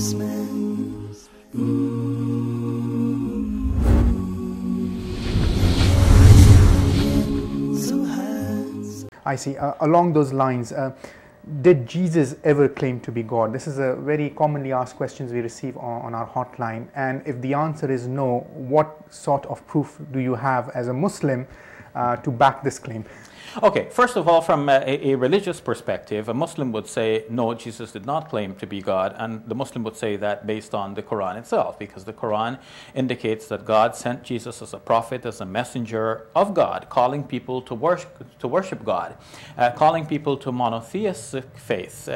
I see. Along those lines, did Jesus ever claim to be God? This is a very commonly asked questions we receive on our hotline. And if the answer is no, what sort of proof do you have as a Muslim to back this claim? Okay, first of all, from a religious perspective, a Muslim would say, no, Jesus did not claim to be God, and the Muslim would say that based on the Quran itself, because the Quran indicates that God sent Jesus as a prophet, as a messenger of God, calling people to worship God, calling people to monotheistic faith,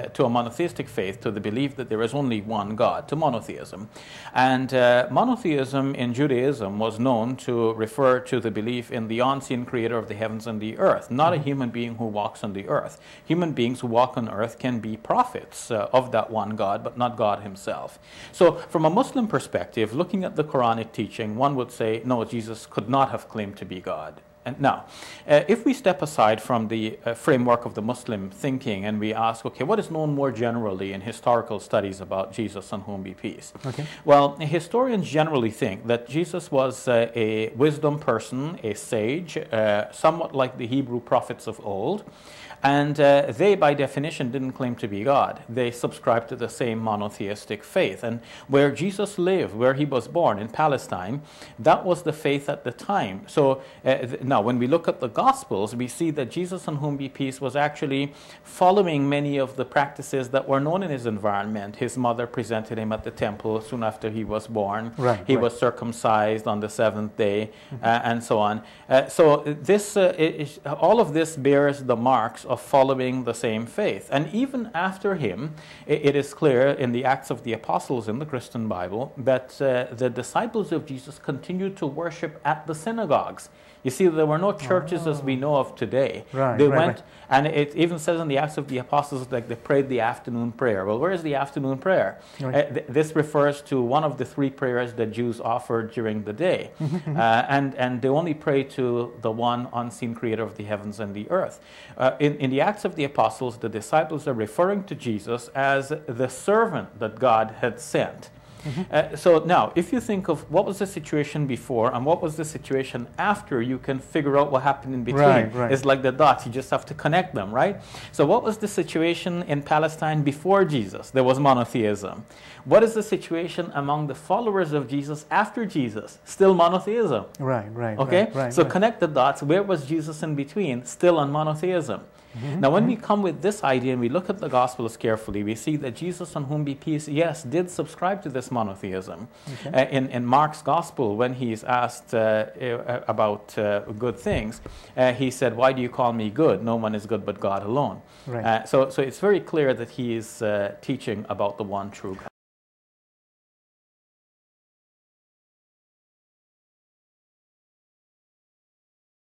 to the belief that there is only one God, to monotheism. And monotheism in Judaism was known to refer to the belief in the unseen creator of the heavens and the earth, not a human being who walks on the earth. Human beings who walk on earth can be prophets of that one God, but not God himself. So from a Muslim perspective, looking at the Quranic teaching, one would say, no, Jesus could not have claimed to be God. And now, if we step aside from the framework of the Muslim thinking and we ask, okay, what is known more generally in historical studies about Jesus, on whom be peace? Okay. Well, historians generally think that Jesus was a wisdom person, a sage, somewhat like the Hebrew prophets of old. And they, by definition, didn't claim to be God. They subscribed to the same monotheistic faith. And where Jesus lived, where he was born, in Palestine, that was the faith at the time. So now, when we look at the Gospels, we see that Jesus, on whom be peace, was actually following many of the practices that were known in his environment. His mother presented him at the temple soon after he was born. He was circumcised on the seventh day, and so on. So this, all of this bears the marks of following the same faith. And even after him, it is clear in the Acts of the Apostles in the Christian Bible that the disciples of Jesus continued to worship at the synagogues. You see, there were no churches as we know of today. They went, and it even says in the Acts of the Apostles that they prayed the afternoon prayer. Well, where is the afternoon prayer? This refers to one of the three prayers that Jews offered during the day. And they only pray to the one unseen creator of the heavens and the earth. In the Acts of the Apostles, the disciples are referring to Jesus as the servant that God had sent. So now, if you think of what was the situation before and what was the situation after, you can figure out what happened in between. It's like the dots, you just have to connect them, right? So what was the situation in Palestine before Jesus? There was monotheism. What is the situation among the followers of Jesus after Jesus? Still monotheism. So connect the dots. Where was Jesus in between? Still on monotheism. Now, when we come with this idea and we look at the Gospels carefully, we see that Jesus, on whom be peace, yes, did subscribe to this monotheism. In Mark's Gospel, when he's asked about good things, he said, why do you call me good? No one is good but God alone. So it's very clear that he is teaching about the one true God.